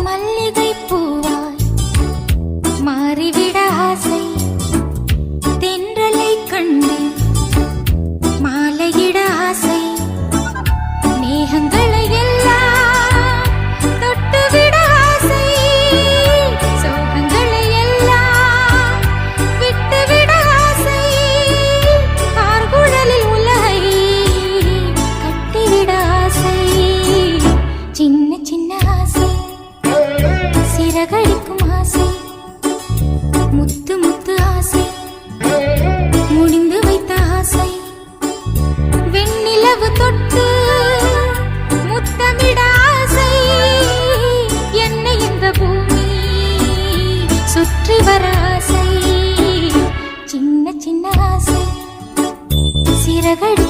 மல்லிகை பூவாய் மாறிவிட ஆசை, தென்றலை கண்டு மாலையிட ஆசை, மேகங்களை எல்லாம் தொட்டுவிட ஆசை, சோகங்களை எல்லாம் விட்டுவிட ஆசை, ஆர்குழலில் உலகை கட்டிவிட ஆசை, சின்ன சின்ன ஆசை, சிறகடிக்கும் ஆசை, முத்து முத்து ஆசை, முடிந்து வைத்த ஆசை, வெண்ணிலவு தொட்டு முத்தமிட ஆசை, என்னை இந்த பூமி சுற்றி வர ஆசை, சின்ன சின்ன ஆசை, சிறகடி